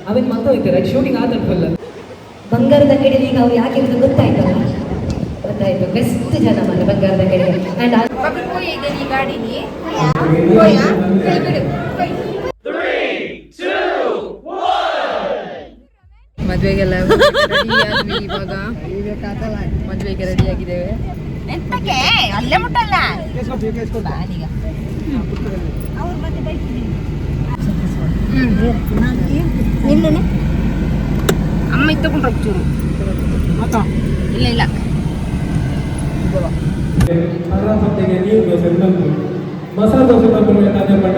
ಅವನ್ ಮತ್ತೆ ಹೋಗ್ತಾರೆ ಶೂಟಿಂಗ್ ಆದ ಫುಲ್ ಬಂಗಾರದ ಅಂಗಡಿಯಲ್ಲಿ ಈಗ ಅವ್ರು ಯಾಕೆ ಅಂತ ಗೊತ್ತಾಯ್ತಲ್ಲ, ಗೊತ್ತಾಯ್ತು. ಬೆಸ್ಟ್ ಜನ ಮನೆ ಬಂಗಾರದ ಅಂಗಡಿಗೆ. ಅಂಡ್ ಈ ಗಾಡಿನಿ ಮದ್ವೆಗೆಲ್ಲ ಇವಾಗ ಮದ್ವೆಗೆ ರೆಡಿ ಆಗಿದ್ದೇವೆ. ಅಲ್ಲೇ ಮುಟ್ಟಲ್ಲ ಅಮ್ಮ ಇತ್ತಕೊಂಡ್ರೆ ಚೂರು ಇಲ್ಲ ಇಲ್ಲ ಮಸಾಲ ದೋಸೆ ಈ ಗಾಡಿನಿ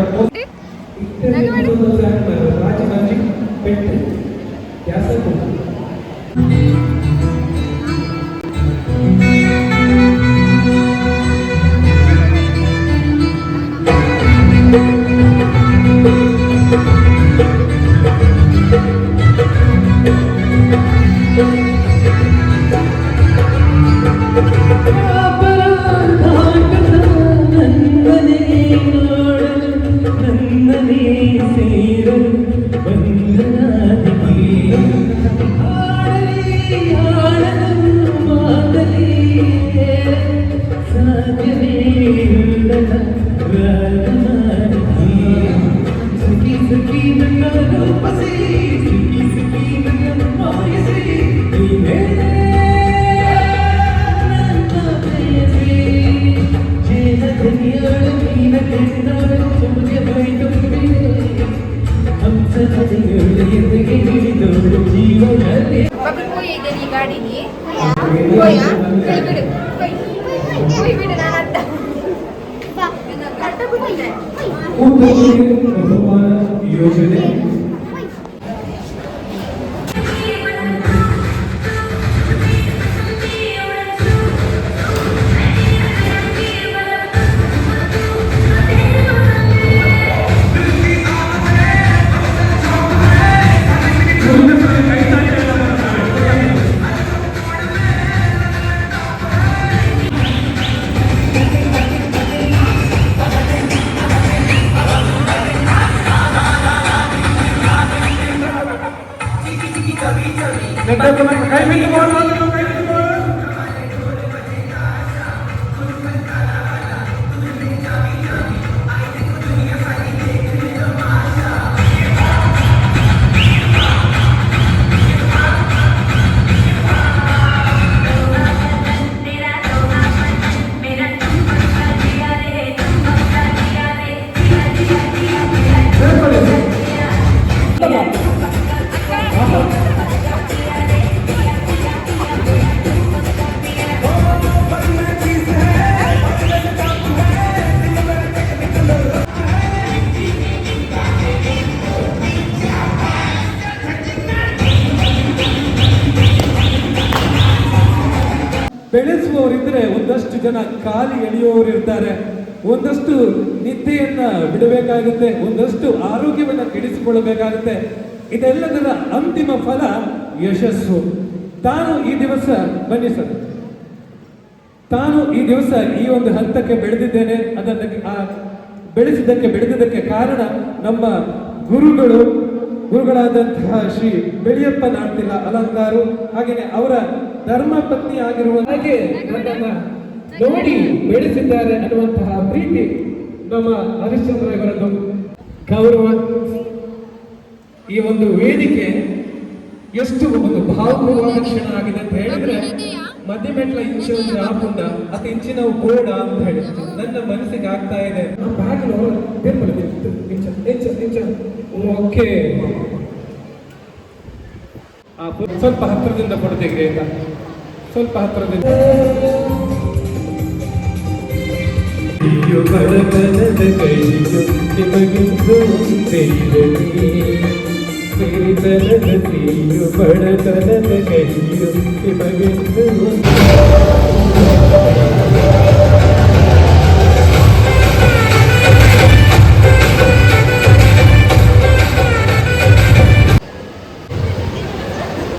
ಯೋಜನೆ ಬೆಳೆಸುವವರಿದ್ರೆ ಒಂದಷ್ಟು ಜನ ಖಾಲಿ ಎಳೆಯುವವರು ಇರ್ತಾರೆ, ಒಂದಷ್ಟು ನಿದ್ದೆಯನ್ನ ಬಿಡಬೇಕಾಗುತ್ತೆ, ಒಂದಷ್ಟು ಆರೋಗ್ಯವನ್ನ ಕೆಡಿಸಿಕೊಳ್ಳಬೇಕಾಗುತ್ತೆ. ಇದೆಲ್ಲದರ ಅಂತಿಮ ಫಲ ಯಶಸ್ಸು. ತಾನು ಈ ದಿವಸ ಬನ್ನಿ ಸರ್, ತಾನು ಈ ದಿವಸ ಈ ಒಂದು ಹಂತಕ್ಕೆ ಬೆಳೆದಿದ್ದೇನೆ, ಬೆಳೆದಿದ್ದಕ್ಕೆ ಕಾರಣ ನಮ್ಮ ಗುರುಗಳಾದಂತಹ ಶ್ರೀ ಬೆಳಿಯಪ್ಪ ನಾಡ್ತಿಲ್ಲ ಅಲಂಕಾರು, ಹಾಗೆಯೇ ಅವರ ಧರ್ಮ ಪತ್ನಿ ಆಗಿರುವ ಹಾಗೆ ನನ್ನನ್ನ ನೋಡಿ ಬೆಳೆಸಿದ್ದಾರೆ ಅನ್ನುವಂತಹ ಪ್ರೀತಿ ನಮ್ಮ ಹರಿಶ್ಚಂದ್ರ ಇವರದ್ದು ಗೌರವ. ಈ ಒಂದು ವೇದಿಕೆ ಎಷ್ಟು ಒಂದು ಭಾವಪೂರ್ವವಾದ ಕ್ಷಣ ಆಗಿದೆ ಅಂತ ಹೇಳಿದ್ರೆ, ಮಧ್ಯಮೆಟ್ಲ ಇಂಚು ಅಂದ್ರೆ ಆಪುಂಡ ಅತಿ ಇಂಚಿನವು ಗೋಡ ಅಂತ ಹೇಳಿ ನನ್ನ ಮನಸ್ಸಿಗೆ ಆಗ್ತಾ ಇದೆ. ಓಕೆ, ಸ್ವಲ್ಪ ಹತ್ತಿರದಿಂದ ಫೋಟೋ ತೆಗೆರಿ ಆಯ್ತಾ, ಸ್ವಲ್ಪ ಹತ್ತಿರದಿಂದ. ಬಡತನದ ಕೈಯು ನಿಮಗಿಂದು ಸಿರಿತನದ ತೀಯು, ಬಡತನದ ಕೈಯು ನಿಮಗಿಂದು.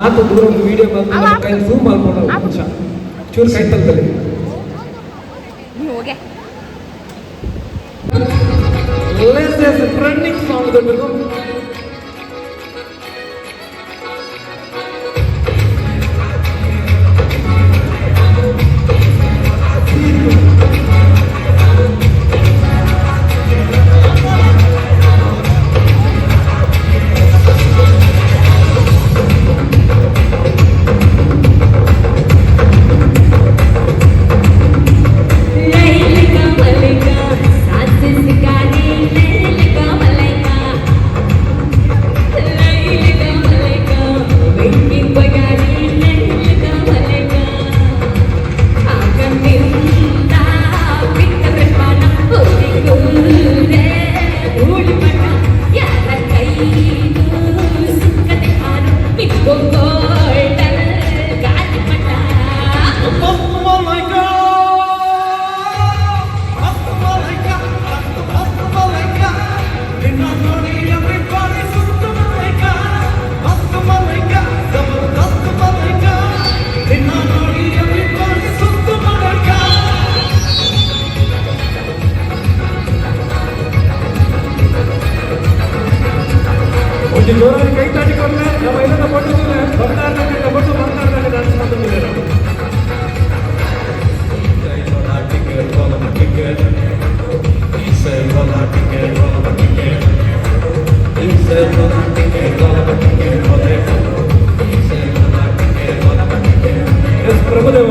ಆತ ದೂರ ವಿಡಿಯೋ ಬಂದು ಕೈ ಝೂಮ್ ಮಾಡ್ಕೊಂಡು ಚೂರು ಕೈ ತಲುಪಲಿ. ರನ್ನಿಂಗ್ ಸಾಂಗ್ ಒಂದು ಜೋರಾಗಿ ಕೈ ತಾಟಿಕೊಂಡ್ರೆ ನಮ್ಮ ಎಲ್ಲ ಕೊಟ್ಟಿದ್ದೇವೆ ಬಂಗಾರದಲ್ಲಿ ಕೊಟ್ಟು ಬಂಗಾರದಲ್ಲಿ ಡಾನ್ಸ್ ಮಾಡ್ತಿದ್ದೇವೆ ಪ್ರಭುದೇವ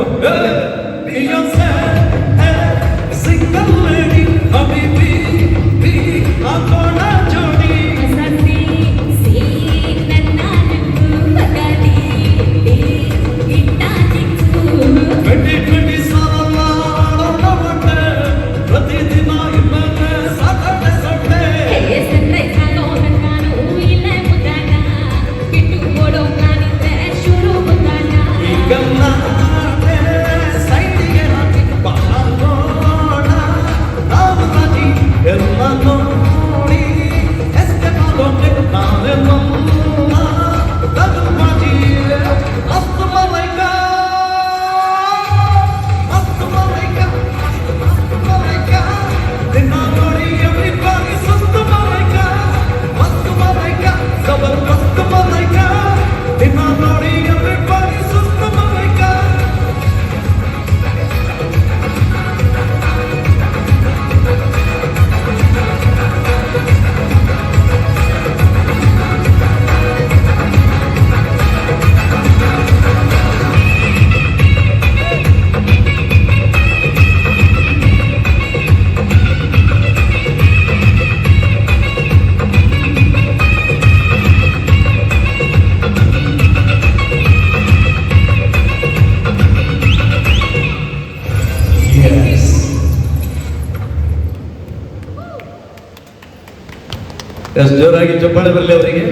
ಎಷ್ಟು ಜೋರಾಗಿ ಚಪ್ಪಾಳೆ ಬರಲಿ ಅವರಿಗೆ.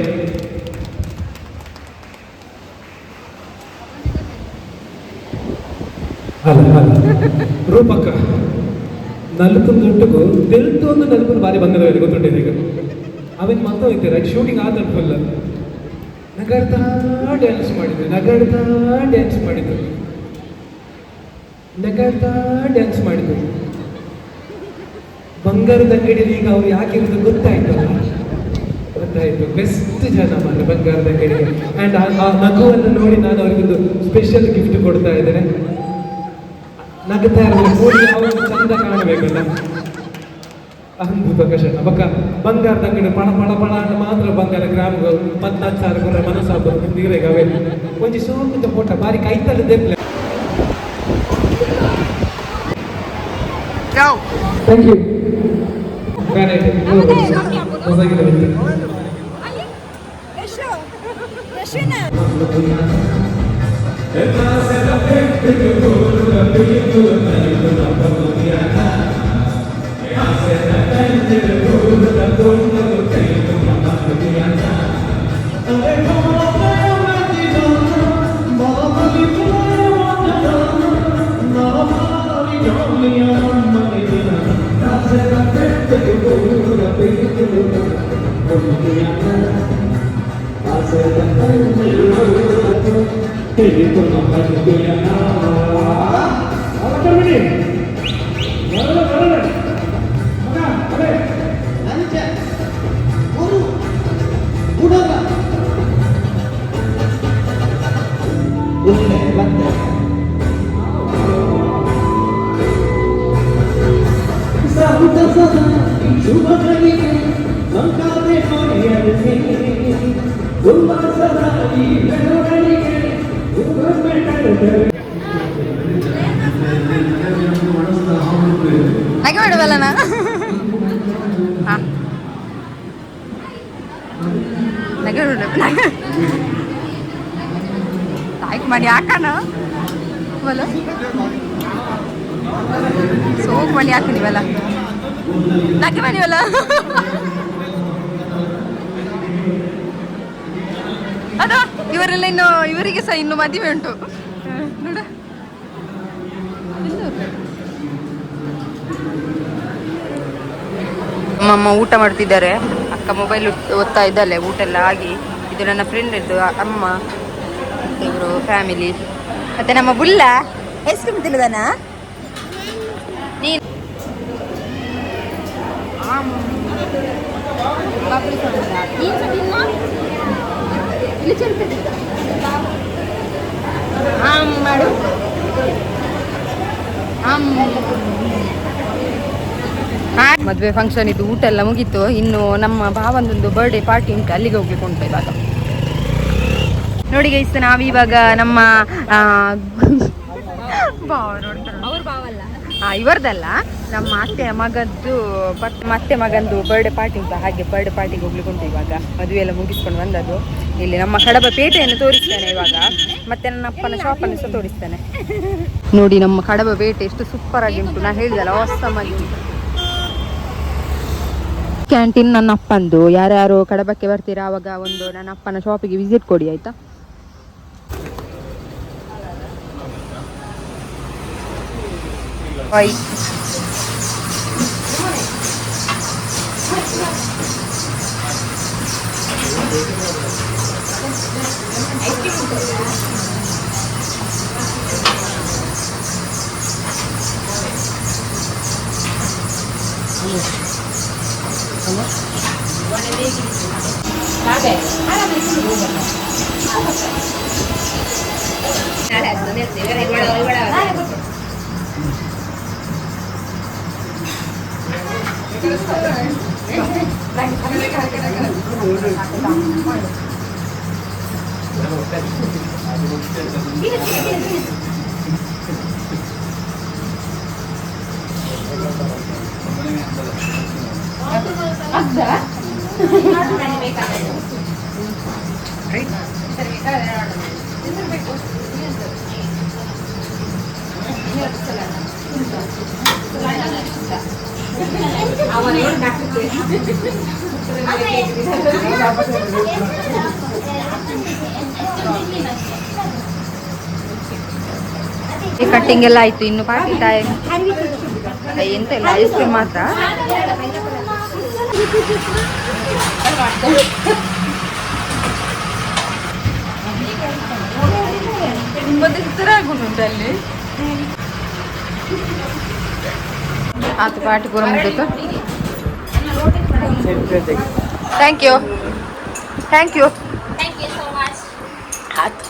ರೂಪಕ್ಕ ನಲ್ಪು ದುಡ್ಡುಗೂ ತೆಲ್ತು ಒಂದು ನಲ್ಪು ಬಾರಿ ಬಂದದ ಗೊತ್ತುಂಟು ಈಗ ಅವನ್ ಮತ್ತೆ ಹೋಯ್ತಾರೆ ಅದು ಶೂಟಿಂಗ್ ಆದ ಫುಲ್ ನಗಾಡ್ತಾ ಡ್ಯಾನ್ಸ್ ಮಾಡಿದ್ರು ನಗಾಡ್ತಾ ಡ್ಯಾನ್ಸ್ ಮಾಡಿದ್ರು ಬಂಗಾರದ ಅಂಗಡಿಯಲ್ಲಿ ಈಗ ಅವ್ರು ಯಾಕಿರೋದು ಗೊತ್ತಾಯ್ತು ಬೆಸ್ಟ್ ಜನ ಮಾತ್ರ ಬಂಗಾರದ ಅಂಗಡಿಗೆ. ಆ್ಯಂಡ್ ಆ ನಗುವನ್ನು ನೋಡಿ ನಾನು ಅವ್ರಿಗೊಂದು ಸ್ಪೆಷಲ್ ಗಿಫ್ಟ್ ಕೊಡ್ತಾ ಇದ್ದೇನೆ. ನಗ್ತಾ ಇರೋದು ಅವರು ಚಂದ ಕಾಣಬೇಕಲ್ಲ ಅದ್ಭುತ ಕಷಣ ಬಕ್ಕ ಬಂಗಾರದ ಅಂಗಡಿ ಪಣ ಪಣ ಪಣ ಅಂತ ಮಾತ್ರ ಬಂಗಾರ ಗ್ರಾಮಗಳು 14,000 ಕೊರ ಮನಸ್ಸಾಬ ನೀರಿಗೆ ಅವೇ ಒಂಜಿ ಸೋಂಕಿತ ಫೋಟ ಬಾರಿ ಕೈತಲ್ಲ ದೇಪ್ಲೆ. Thank you. ಹಾಗೆ ಮಾಡುವಲ್ಲ ನಾ ಲೈಕ್ ಮಾಡಿ ಹಾಕೋಣ ಬಲ್ಲ ಸೋಕ್ ಮಾಡಿ ಹಾಕಿದೀವಲ್ಲ ನಗೆ ಮಾಡಿವಲ್ಲ ಅದು ಇವರೆಲ್ಲ ಇನ್ನು ಇವರಿಗೆ ಸಹ ಇನ್ನು ಮದುವೆ ಉಂಟು ನೋಡ. ಅಮ್ಮ ಊಟ ಮಾಡ್ತಿದ್ದಾರೆ, ಅಕ್ಕ ಮೊಬೈಲ್ ಓದ್ತಾ ಇದ್ದಾಳೆ. ಊಟ ಎಲ್ಲ ಆಗಿ, ಇದು ನನ್ನ ಫ್ರೆಂಡ್ ಇದ್ದು ಅಮ್ಮ ಮತ್ತೆ ಇವರು ಫ್ಯಾಮಿಲಿ, ಮತ್ತೆ ನಮ್ಮ ಬುಲ್ಲ ಐಸ್ ಕ್ರೀಮ್ ತಿನ್ನದಾನ ನೀನು ಮಾಡು. ಮದುವೆ ಫಂಕ್ಷನ್ ಇದು, ಊಟ ಎಲ್ಲ ಮುಗೀತು. ಇನ್ನು ನಮ್ಮ ಭಾವಂದೊಂದು ಬರ್ಡೇ ಪಾರ್ಟಿ ಉಂಟು, ಅಲ್ಲಿಗೆ ಹೋಗ್ಲಿಕ್ಕೆ ಉಂಟು ಇವಾಗ. ನೋಡಿ ಗೈಸ್, ನಾವಿವಾಗ ನಮ್ಮ ಇವರದಲ್ಲ, ನಮ್ಮ ಅತ್ತೆಯ ಮಗದ್ದು ಅತ್ತೆ ಮಗಂದು ಬರ್ಡೇ ಪಾರ್ಟಿ ಉಂಟು, ಹಾಗೆ ಬರ್ಡೇ ಪಾರ್ಟಿಗೆ ಹೋಗ್ಲಿಕ್ಕೆ ಉಂಟು ಇವಾಗ. ಮದುವೆ ಎಲ್ಲ ಮುಗಿಸ್ಕೊಂಡು ಬಂದದ್ದು. ಇಲ್ಲಿ ನಮ್ಮ ಕಡಬ ಪೇಟೆಯನ್ನು ತೋರಿಸ್ತೇನೆ ಇವಾಗ, ಮತ್ತೆ ನನ್ನ ಅಪ್ಪನ ಶಾಪನ್ನು ಸಹ ತೋರಿಸ್ತೇನೆ. ನೋಡಿ ನಮ್ಮ ಕಡಬ ಪೇಟೆ ಎಷ್ಟು ಸೂಪರ್ ಆಗಿ ಉಂಟು. ನಾನು ಹೇಳಿದಲ್ಲ ಆಸಮ್ ಆಗಿ ಉಂಟು. ಕ್ಯಾಂಟೀನ್ ನನ್ನ ಅಪ್ಪಂದು. ಯಾರ್ಯಾರು ಕಡಬಕ್ಕೆ ಬರ್ತೀರಾ ಆವಾಗ ಒಂದು ನನ್ನ ಅಪ್ಪನ ಶಾಪಿಗೆ ವಿಸಿಟ್ ಕೊಡಿ ಆಯ್ತಾ. ಕಟ್ಟಿಂಗ್ ಎಲ್ಲ ಆಯ್ತು, ಇನ್ನು ಪಾರ್ಟಿ ಟೈಮ್ ಎಂತ ಇಲ್ಲ, ಐಸ್ ಕ್ರೀಮ್ ಮಾತ್ರ. ಉಂಟು ಅಲ್ಲಿ ಆತು ಪಾರ್ಟಿ ಪೂರ ಮುಗಿತು. Thank you. ಆಯ್ತು.